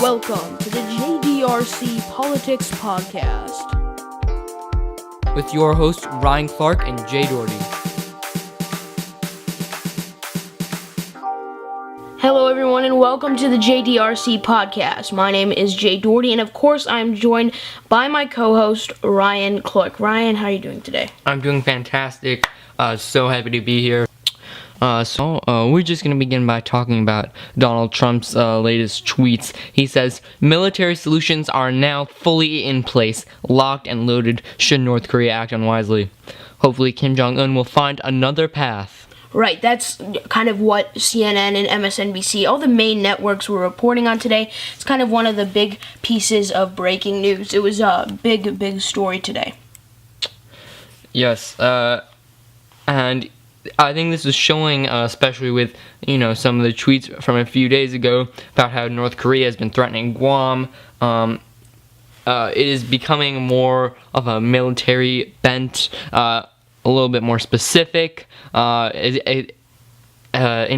Welcome to the JDRC Politics podcast with your hosts Ryan Clark and Jay Doherty. Hello everyone and welcome to the JDRC podcast. My name is Jay Doherty and of course I'm joined by my co-host Ryan Clark. Ryan, how are you doing today? I'm doing fantastic. So happy to be here. We're just going to begin by talking about Donald Trump's latest tweets. He says, military solutions are now fully in place, locked and loaded should North Korea act unwisely. Hopefully Kim Jong-un will find another path. Right, that's kind of what CNN and MSNBC, all the main networks were reporting on today. It's kind of one of the big pieces of breaking news. It was a big story today. Yes, and I think this is showing, especially with, some of the tweets from a few days ago about how North Korea has been threatening Guam. It is becoming more of a military bent, a little bit more specific, in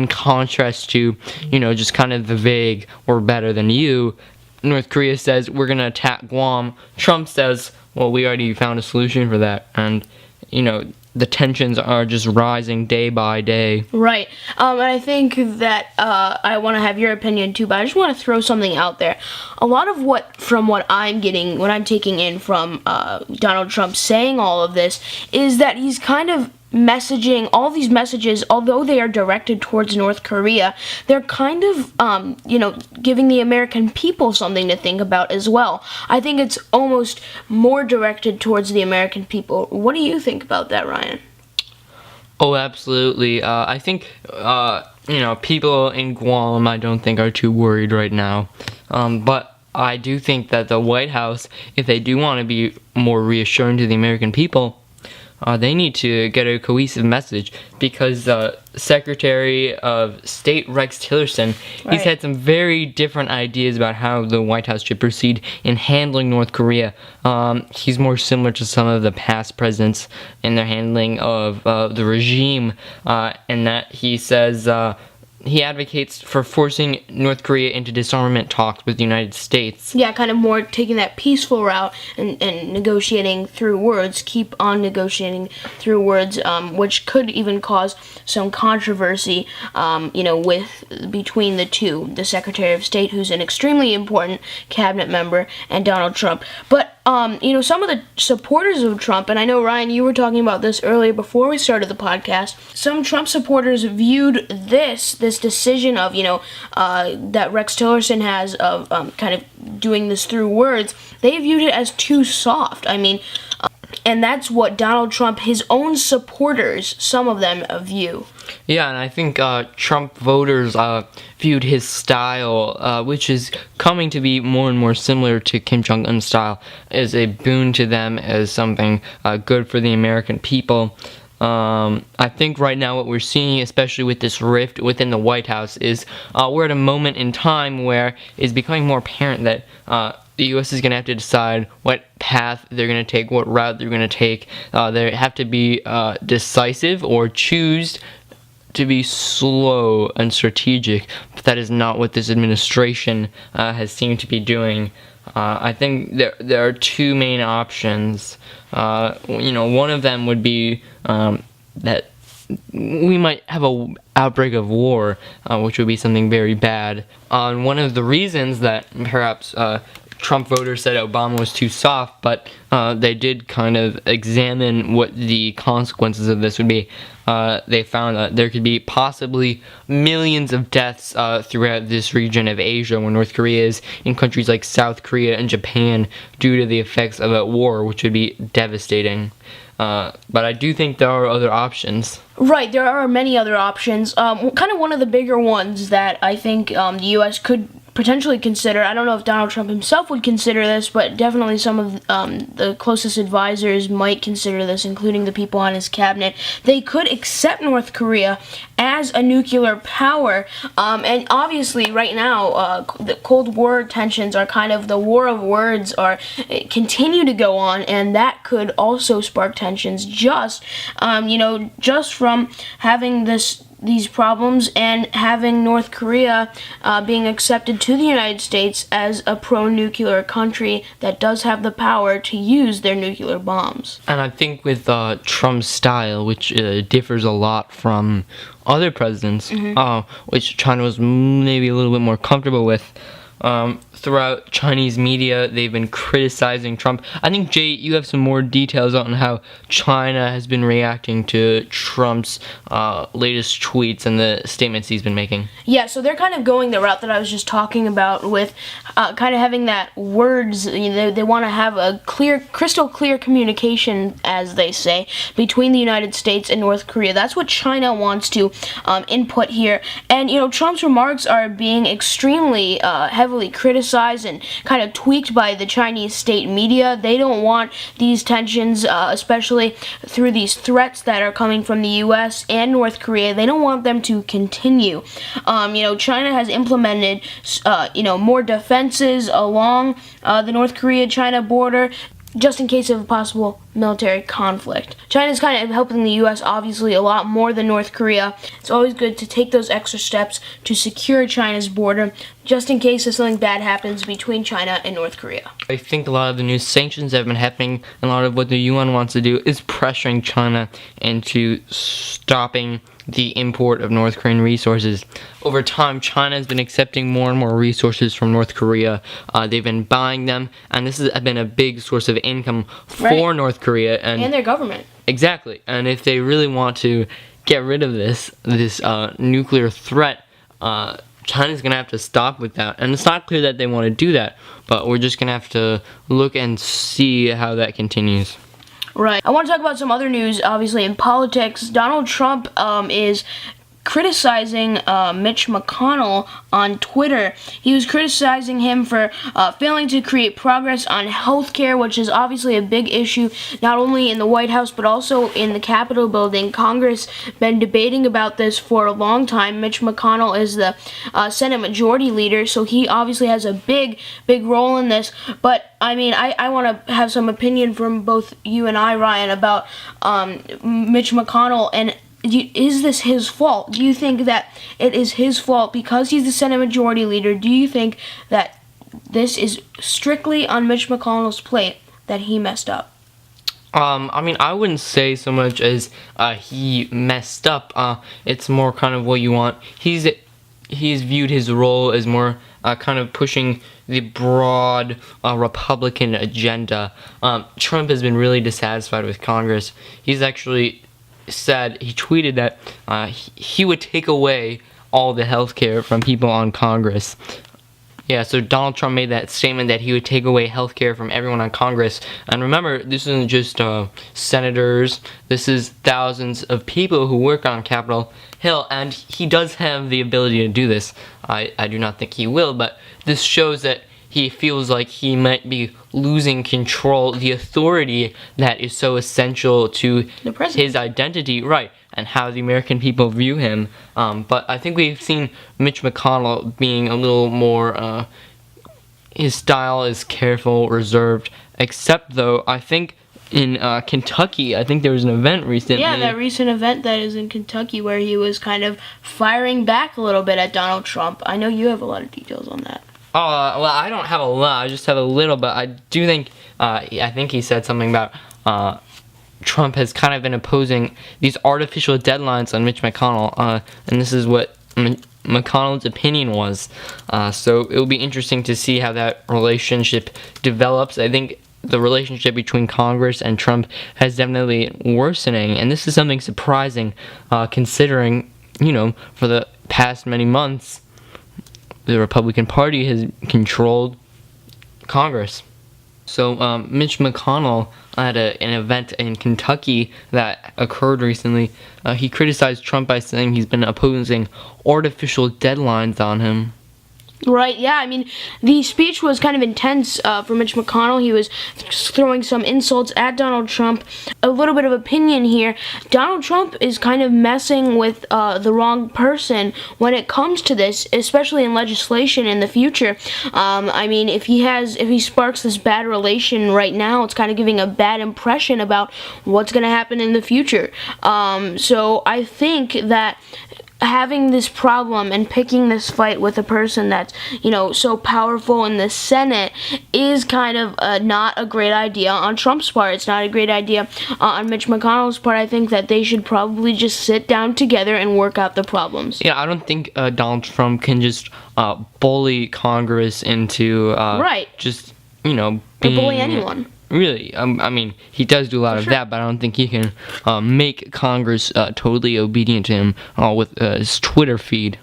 contrast to, just kind of the vague, we're better than you. North Korea says, we're going to attack Guam. Trump says, well, we already found a solution for that. And, the tensions are just rising day by day. Right. And I think that I want to have your opinion too, but I just want to throw something out there. A lot of what I'm taking in from Donald Trump saying all of this is that he's kind of messaging, all these messages, although they are directed towards North Korea, they're kind of, giving the American people something to think about as well. I think it's almost more directed towards the American people. What do you think about that, Ryan? Oh, absolutely. I think, people in Guam, I don't think are too worried right now. But I do think that the White House, if they do want to be more reassuring to the American people, they need to get a cohesive message because Secretary of State Rex Tillerson, right, he's had some very different ideas about how the White House should proceed in handling North Korea. He's more similar to some of the past presidents in their handling of the regime, and that he says he advocates for forcing North Korea into disarmament talks with the United States. Yeah, kind of more taking that peaceful route and negotiating through words, keep on negotiating through words, which could even cause some controversy, between the two, the Secretary of State, who's an extremely important cabinet member, and Donald Trump. But some of the supporters of Trump, and I know, Ryan, you were talking about this earlier before we started the podcast, some Trump supporters viewed this decision of, that Rex Tillerson has of kind of doing this through words, they viewed it as too soft. I mean, and that's what Donald Trump, his own supporters, some of them view. Yeah, and I think Trump voters viewed his style, which is coming to be more and more similar to Kim Jong-un's style, as a boon to them, as something good for the American people. I think right now what we're seeing, especially with this rift within the White House, is we're at a moment in time where it's becoming more apparent that the U.S. is going to have to decide what path they're going to take, what route they're going to take. They have to be decisive or choose to be slow and strategic, but that is not what this administration has seemed to be doing. I think there are two main options. One of them would be that we might have an outbreak of war, which would be something very bad. One of the reasons that perhaps Trump voters said Obama was too soft, but they did kind of examine what the consequences of this would be. They found that there could be possibly millions of deaths throughout this region of Asia where North Korea is, in countries like South Korea and Japan, due to the effects of a war, which would be devastating. But I do think there are other options. Right, there are many other options. Kind of one of the bigger ones that I think the U.S. could potentially consider. I don't know if Donald Trump himself would consider this, but definitely some of the closest advisors might consider this, including the people on his cabinet. They could accept North Korea as a nuclear power, and obviously right now the Cold War tensions are kind of, the war of words are continue to go on, and that could also spark tensions just from having this these problems and having North Korea being accepted to the United States as a pro-nuclear country that does have the power to use their nuclear bombs. And I think with Trump's style, which differs a lot from other presidents, which China was maybe a little bit more comfortable with, throughout Chinese media, they've been criticizing Trump. I think, Jay, you have some more details on how China has been reacting to Trump's latest tweets and the statements he's been making. Yeah, so they're kind of going the route that I was just talking about with kind of having that words, they want to have a crystal clear communication, as they say, between the United States and North Korea. That's what China wants to input here. And, Trump's remarks are being extremely heavily criticized and kind of tweaked by the Chinese state media. They don't want these tensions, especially through these threats that are coming from the U.S. and North Korea. They don't want them to continue. China has implemented, more defenses along the North Korea-China border, just in case of a possible military conflict. China's kind of helping the U.S. obviously a lot more than North Korea. It's always good to take those extra steps to secure China's border, just in case if something bad happens between China and North Korea. I think a lot of the new sanctions that have been happening, and a lot of what the UN wants to do, is pressuring China into stopping the import of North Korean resources. Over time, China has been accepting more and more resources from North Korea. They've been buying them, and this has been a big source of income for North Korea and their government. Exactly. And if they really want to get rid of this nuclear threat, China's going to have to stop with that. And it's not clear that they want to do that, but we're just going to have to look and see how that continues. Right. I want to talk about some other news, obviously, in politics. Donald Trump is criticizing Mitch McConnell on Twitter. He was criticizing him for failing to create progress on healthcare, which is obviously a big issue, not only in the White House, but also in the Capitol building. Congress been debating about this for a long time. Mitch McConnell is the Senate Majority Leader, so he obviously has a big role in this. But I want to have some opinion from both you and I, Ryan, about Mitch McConnell, and is this his fault? Do you think that it is his fault because he's the Senate Majority Leader? Do you think that this is strictly on Mitch McConnell's plate that he messed up? I wouldn't say so much as he messed up. It's more kind of what you want. He's viewed his role as more kind of pushing the broad Republican agenda. Trump has been really dissatisfied with Congress. He's actually he tweeted that he would take away all the health care from people on Congress. Yeah, so Donald Trump made that statement that he would take away health care from everyone on Congress. And remember, this isn't just senators. This is thousands of people who work on Capitol Hill, and he does have the ability to do this. I do not think he will, but this shows that he feels like he might be losing control, the authority that is so essential to his identity, right, and how the American people view him. But I think we've seen Mitch McConnell being a little more, his style is careful, reserved, except though, I think in Kentucky, I think there was an event recently. Yeah, that recent event that is in Kentucky where he was kind of firing back a little bit at Donald Trump. I know you have a lot of details on that. Well, I don't have a lot. I just have a little, but I do think, I think he said something about Trump has kind of been imposing these artificial deadlines on Mitch McConnell, and this is what McConnell's opinion was. So it will be interesting to see how that relationship develops. I think the relationship between Congress and Trump has definitely worsening, and this is something surprising, considering, for the past many months, the Republican Party has controlled Congress. So Mitch McConnell at an event in Kentucky that occurred recently, he criticized Trump by saying he's been opposing artificial deadlines on him. Right, yeah, the speech was kind of intense for Mitch McConnell. He was throwing some insults at Donald Trump. A little bit of opinion here. Donald Trump is kind of messing with the wrong person when it comes to this, especially in legislation in the future. If he sparks this bad relation right now, it's kind of giving a bad impression about what's going to happen in the future. So I think that having this problem and picking this fight with a person that's, so powerful in the Senate is kind of not a great idea on Trump's part. It's not a great idea on Mitch McConnell's part. I think that they should probably just sit down together and work out the problems. Yeah, I don't think Donald Trump can just bully Congress into just, being... bully anyone. Really, I mean, he does do a lot of that, but I don't think he can make Congress totally obedient to him with his Twitter feed.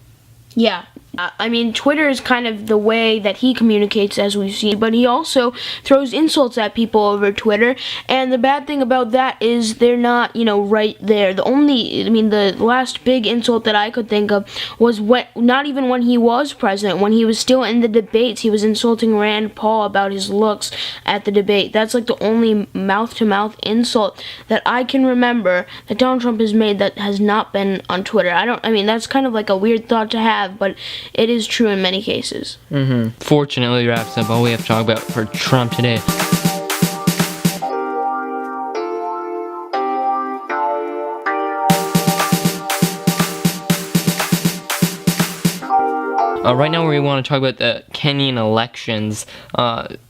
Yeah. I mean, Twitter is kind of the way that he communicates, as we see, but he also throws insults at people over Twitter, and the bad thing about that is they're not, right there. The last big insult that I could think of was not even when he was president, when he was still in the debates, he was insulting Rand Paul about his looks at the debate. That's like the only mouth-to-mouth insult that I can remember that Donald Trump has made that has not been on Twitter. That's kind of like a weird thought to have, but it is true in many cases. Fortunately, wraps up all we have to talk about for Trump today. Right now, we want to talk about the Kenyan elections.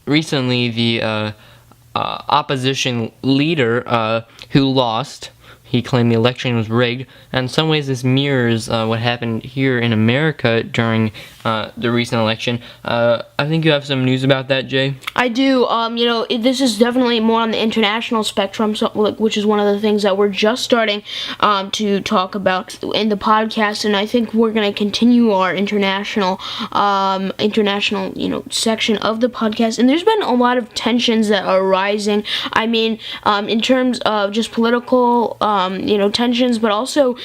Recently, the opposition leader who lost, he claimed the election was rigged, and in some ways this mirrors what happened here in America during the recent election. I think you have some news about that, Jay? I do. This is definitely more on the international spectrum, which is one of the things that we're just starting to talk about in the podcast, and I think we're going to continue our international, section of the podcast. And there's been a lot of tensions that are rising. I mean, in terms of just political, tensions, but also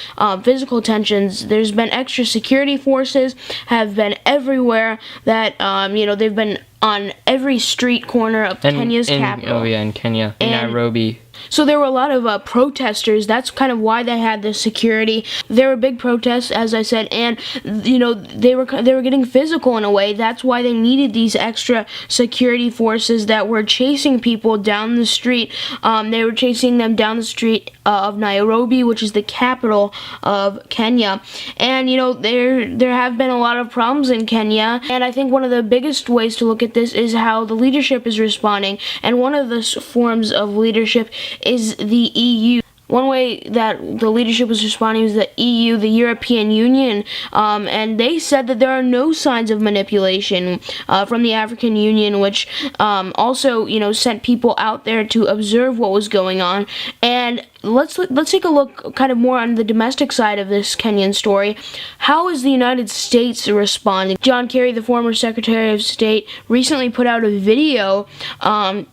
physical tensions. There's been extra security forces have been everywhere that, they've been on every street corner of Kenya's capital. Oh yeah, in Kenya, in Nairobi. So there were a lot of protesters. That's kind of why they had the security. There were big protests, as I said, and they were getting physical in a way. That's why they needed these extra security forces that were chasing people down the street. They were chasing them down the street of Nairobi, which is the capital of Kenya. And there have been a lot of problems in Kenya, and I think one of the biggest ways to look at this is how the leadership is responding. And one of the forms of leadership is the EU. One way that the leadership was responding was the EU, the European Union, and they said that there are no signs of manipulation from the African Union, which also, sent people out there to observe what was going on. And let's take a look kind of more on the domestic side of this Kenyan story. How is the United States responding? John Kerry, the former Secretary of State, recently put out a video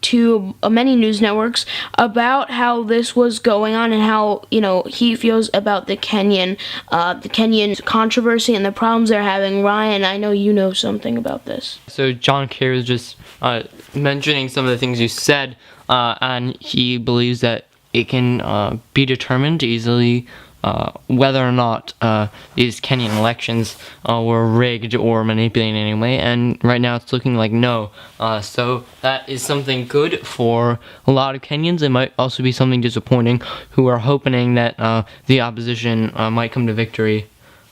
to many news networks about how this was going on and how he feels about the Kenyan controversy and the problems they're having. Ryan, I know you know something about this. So John Kerry was just mentioning some of the things you said, and he believes that it can be determined easily whether or not these Kenyan elections were rigged or manipulated in any way, and right now it's looking like no. So that is something good for a lot of Kenyans. It might also be something disappointing who are hoping that the opposition might come to victory.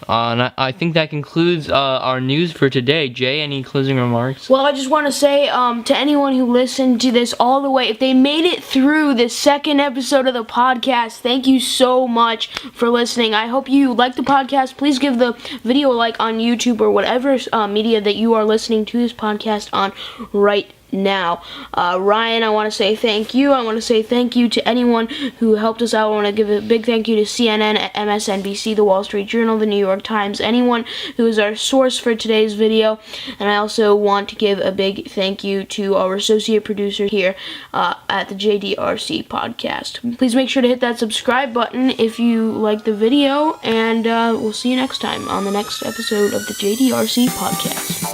And I think that concludes our news for today. Jay, any closing remarks? Well, I just want to say to anyone who listened to this all the way, if they made it through the second episode of the podcast, thank you so much for listening. I hope you like the podcast. Please give the video a like on YouTube or whatever media that you are listening to this podcast on right now. Ryan, I want to say thank you. I want to say thank you to anyone who helped us out. I want to give a big thank you to CNN, MSNBC, The Wall Street Journal, The New York Times, anyone who is our source for today's video. And I also want to give a big thank you to our associate producer here at the JDRC podcast. Please make sure to hit that subscribe button if you like the video, and we'll see you next time on the next episode of the JDRC podcast.